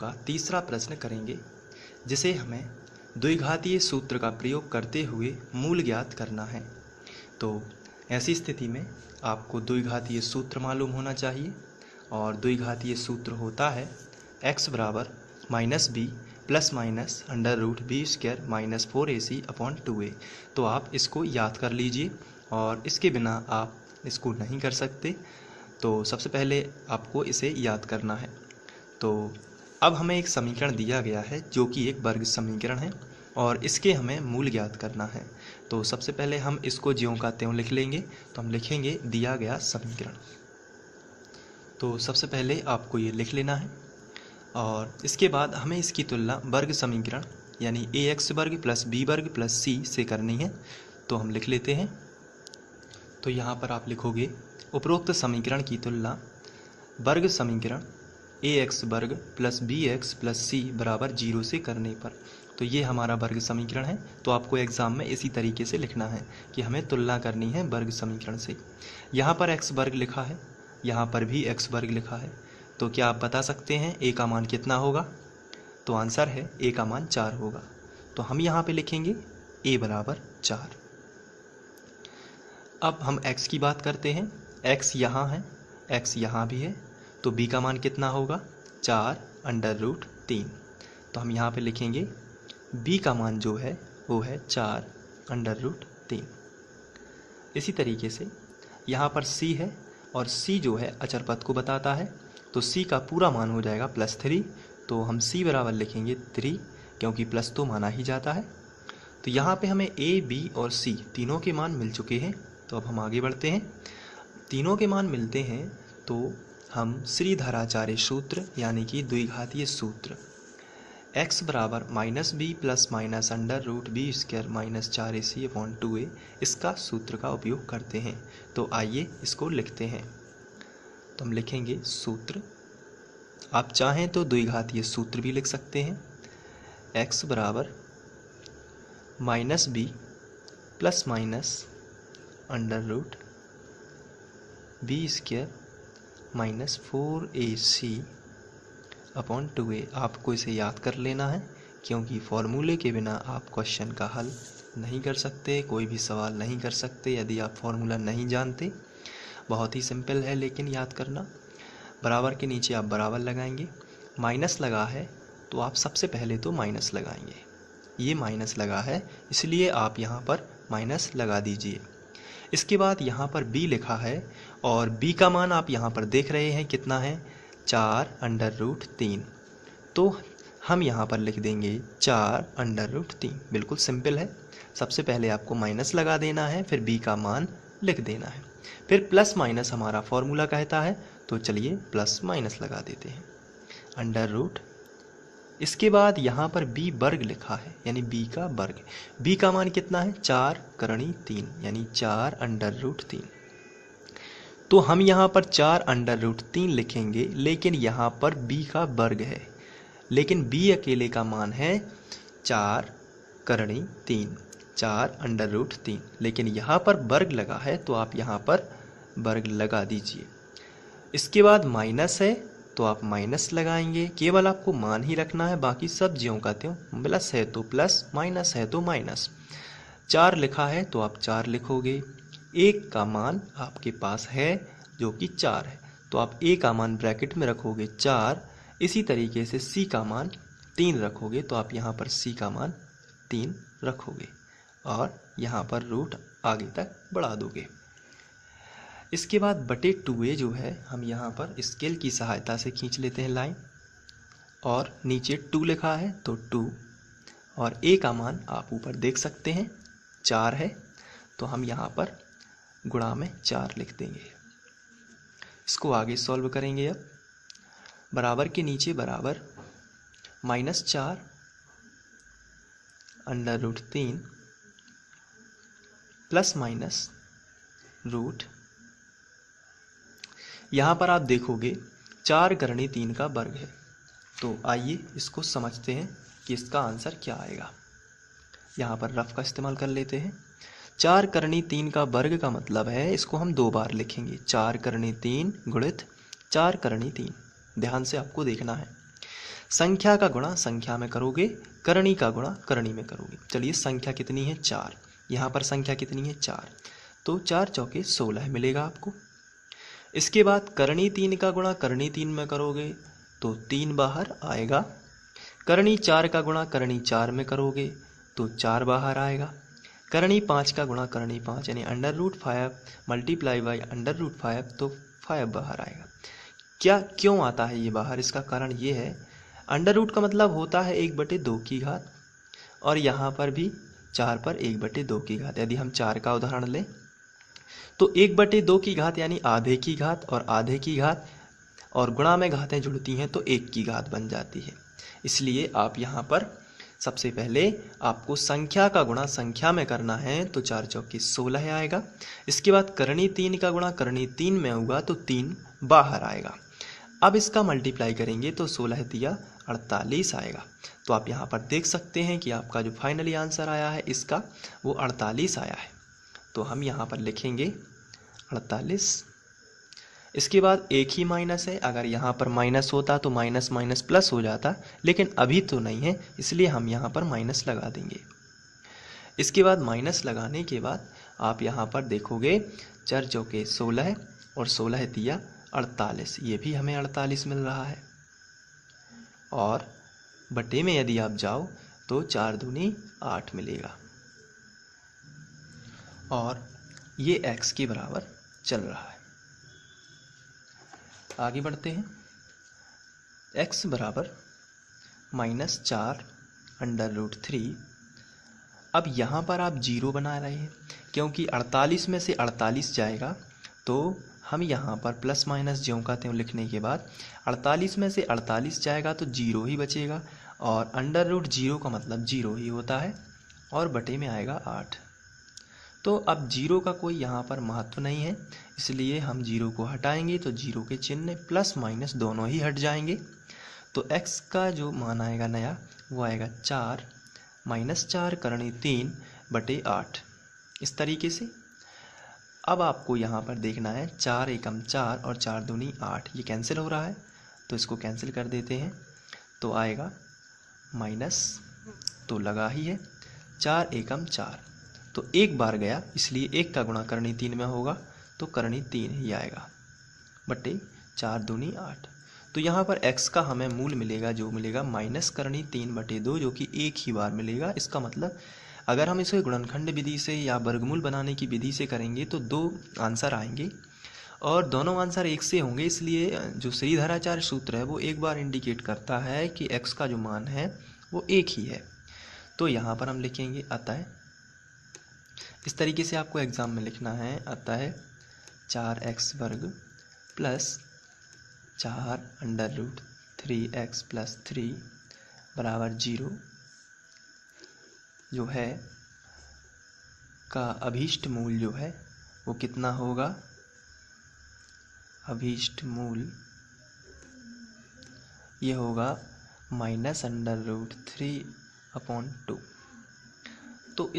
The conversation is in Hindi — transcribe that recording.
का तीसरा प्रश्न करेंगे, जिसे हमें द्विघातीय सूत्र का प्रयोग करते हुए मूल ज्ञात करना है। तो ऐसी स्थिति में आपको द्विघातीय सूत्र मालूम होना चाहिए और द्विघातीय सूत्र होता है x बराबर minus b plus minus under root b square minus 4ac/2a। तो आप इसको याद कर लीजिए और इसके बिना आप इसको नहीं कर सकते। तो सबसे पहले आपको इसे याद करना है। तो अब हमें एक समीकरण दिया गया है जो कि एक वर्ग समीकरण है और इसके हमें मूल ज्ञात करना है। तो सबसे पहले हम इसको ज्यों का त्यों लिख लेंगे। तो हम लिखेंगे दिया गया समीकरण। तो सबसे पहले आपको ये लिख लेना है और इसके बाद हमें इसकी तुलना वर्ग समीकरण यानी ax वर्ग प्लस बी वर्ग प्लस c से करनी है। तो हम लिख लेते हैं। तो यहाँ पर आप लिखोगे उपरोक्त समीकरण की तुलना वर्ग समीकरण ax वर्ग प्लस bx प्लस c बराबर 0 से करने पर। तो ये हमारा वर्ग समीकरण है। तो आपको एग्ज़ाम में इसी तरीके से लिखना है कि हमें तुलना करनी है वर्ग समीकरण से। यहाँ पर x वर्ग लिखा है, यहाँ पर भी x वर्ग लिखा है। तो क्या आप बता सकते हैं a का मान कितना होगा? तो आंसर है a का मान 4 होगा। तो हम यहाँ पे लिखेंगे a बराबर 4। अब हम x की बात करते हैं। x यहाँ है, x यहाँ भी है। तो b का मान कितना होगा? 4 अंडर रूट 3। तो हम यहाँ पे लिखेंगे b का मान जो है वो है 4 अंडर रूट 3। इसी तरीके से यहाँ पर c है और c जो है अचर पद को बताता है। तो c का पूरा मान हो जाएगा +3। तो हम c बराबर लिखेंगे 3 क्योंकि प्लस तो माना ही जाता है। तो यहाँ पे हमें a, b और c तीनों के मान मिल चुके हैं। तो अब हम आगे बढ़ते हैं। तीनों के मान मिलते हैं तो हम श्रीधराचार्य सूत्र यानी कि द्विघातीय सूत्र x बराबर minus b plus minus under root b square minus 4ac/2a इसका सूत्र का उपयोग करते हैं। तो आइए इसको लिखते हैं। तो हम लिखेंगे सूत्र। आप चाहें तो द्विघातीय सूत्र भी लिख सकते हैं। x बराबर minus b plus minus under root b square minus 4ac/2a। आपको इसे याद कर लेना है क्योंकि फॉर्मूले के बिना आप क्वेश्चन का हल नहीं कर सकते, कोई भी सवाल नहीं कर सकते यदि आप फॉर्मूला नहीं जानते। बहुत ही सिंपल है लेकिन याद करना। बराबर के नीचे आप बराबर लगाएंगे। माइनस लगा है तो आप सबसे पहले तो माइनस लगाएंगे। ये माइनस लगा है इसलिए आप यहाँ पर माइनस लगा दीजिए। इसके बाद यहाँ पर b लिखा है और b का मान आप यहाँ पर देख रहे हैं कितना है? 4 अंडर रूट 3। तो हम यहाँ पर लिख देंगे 4 अंडर रूट 3। बिल्कुल सिंपल है। सबसे पहले आपको माइनस लगा देना है, फिर b का मान लिख देना है, फिर प्लस माइनस हमारा फॉर्मूला कहता है। तो चलिए प्लस माइनस लगा देते हैं अंडर रूट। इसके बाद यहाँ पर b वर्ग लिखा है यानी b का वर्ग। b का मान कितना है? 4 करणी 3 यानी 4 अंडर रूट 3। तो हम यहाँ पर 4 अंडर रूट 3 लिखेंगे लेकिन यहाँ पर b का वर्ग है, लेकिन b अकेले का मान है 4 करणी 3, 4 अंडर रूट 3। लेकिन यहाँ पर वर्ग लगा है तो आप यहाँ पर वर्ग लगा दीजिए। इसके बाद माइनस है तो आप माइनस लगाएंगे। केवल आपको मान ही रखना है, बाकी सब ज्यों का त्यों। प्लस है तो प्लस, माइनस है तो माइनस। 4 लिखा है तो आप 4 लिखोगे। 1 का मान आपके पास है जो कि 4 है तो आप a का मान ब्रैकेट में रखोगे 4। इसी तरीके से c का मान 3 रखोगे तो आप यहाँ पर c का मान 3 रखोगे और यहाँ पर रूट आगे तक बढ़ा दोगे। इसके बाद बटे 2a जो है हम यहाँ पर स्केल की सहायता से खींच लेते हैं लाइन और नीचे 2 लिखा है तो 2 और a का मान आप ऊपर देख सकते हैं 4 है तो हम यहाँ पर गुणा में 4 लिख देंगे। इसको आगे सॉल्व करेंगे। अब बराबर के नीचे बराबर minus 4 under root 3 plus minus root. यहाँ पर आप देखोगे 4 करणी 3 का वर्ग है। तो आइए इसको समझते हैं कि इसका आंसर क्या आएगा। यहाँ पर रफ का इस्तेमाल कर लेते हैं। 4 करणी 3 का वर्ग का मतलब है इसको हम 2 बार लिखेंगे। 4 करणी 3 गुणित 4 करणी 3। ध्यान से आपको देखना है। संख्या का गुणा संख्या में करोगे, करणी का गुणा करणी में करोगे। चलिए संख्या कितनी है 4, यहाँ पर संख्या कितनी है 4, तो 4 चौके 16 मिलेगा आपको। इसके बाद करणी 3 का गुणा करणी 3 में करोगे तो 3 बाहर आएगा। करणी 4 का गुणा करणी 4 में करोगे तो 4 बाहर आएगा। करणी 5 का गुणा करणी 5 यानी √5 मल्टीप्लाई बाई √5 तो 5 बाहर आएगा। क्यों आता है ये बाहर, इसका कारण ये है, अंडर रूट का मतलब होता है 1/2 की घात, और यहाँ पर भी 4 पर 1/2 की घात। यदि हम 4 का उदाहरण लें तो 1/2 की घात यानी आधे की घात, और आधे की घात और गुणा में घातें जुड़ती हैं तो 1 की घात बन जाती है। इसलिए आप यहाँ पर सबसे पहले आपको संख्या का गुणा संख्या में करना है तो 4 चौके 16 आएगा। इसके बाद करणी 3 का गुणा करणी 3 में होगा तो 3 बाहर आएगा। अब इसका मल्टीप्लाई करेंगे तो 16 तिया 48 आएगा। तो आप यहाँ पर देख सकते हैं कि आपका जो फाइनली आंसर आया है इसका वो 48 आया है। तो हम यहाँ पर लिखेंगे 48। इसके बाद एक ही माइनस है, अगर यहाँ पर माइनस होता तो माइनस माइनस प्लस हो जाता, लेकिन अभी तो नहीं है इसलिए हम यहाँ पर माइनस लगा देंगे। इसके बाद माइनस लगाने के बाद आप यहाँ पर देखोगे 4 चौके 16 और 16 तिया 48, ये भी हमें 48 मिल रहा है। और बटे में यदि आप जाओ तो 4 दूनी 8 मिलेगा, और ये x के बराबर चल रहा है। आगे बढ़ते हैं। x बराबर -4 √3। अब यहाँ पर आप 0 बना रहे हैं, क्योंकि 48 में से 48 जाएगा तो हम यहाँ पर प्लस माइनस ज्यों का त्यों लिखने के बाद 48 में से 48 जाएगा तो 0 ही बचेगा, और √0 का मतलब 0 ही होता है, और बटे में आएगा 8। तो अब 0 का कोई यहाँ पर महत्व नहीं है, इसलिए हम 0 को हटाएंगे तो 0 के चिन्ह प्लस माइनस दोनों ही हट जाएंगे। तो x का जो मान आएगा नया वो आएगा 4 -4 करणी 3 बटे 8, इस तरीके से। अब आपको यहाँ पर देखना है 4 एकम 4 और 4 दूनी 8, ये कैंसिल हो रहा है तो इसको कैंसिल कर देते हैं। तो आएगा माइनस, तो लगा ही है 4 एकम 4, तो एक बार गया इसलिए 1 का गुणा करणी 3 में होगा तो करणी 3 ही आएगा बटे 4 दूनी 8। तो यहाँ पर x का हमें मूल मिलेगा, जो मिलेगा माइनस करणी 3/2, जो कि एक ही बार मिलेगा। इसका मतलब अगर हम इसे गुणनखंड विधि से या वर्गमूल बनाने की विधि से करेंगे तो 2 आंसर आएंगे, और दोनों आंसर एक से होंगे। इसलिए जो श्रीधराचार्य सूत्र है वो एक बार इंडिकेट करता है कि x का जो मान है वो एक ही है। तो यहाँ पर हम लिखेंगे अतः, इस तरीके से आपको एग्ज़ाम में लिखना है, अतः 4x वर्ग प्लस 4 √3x प्लस 3 बराबर 0 जो है का अभीष्ट मूल जो है वो कितना होगा, अभीष्ट मूल ये होगा -√3/2। तो इस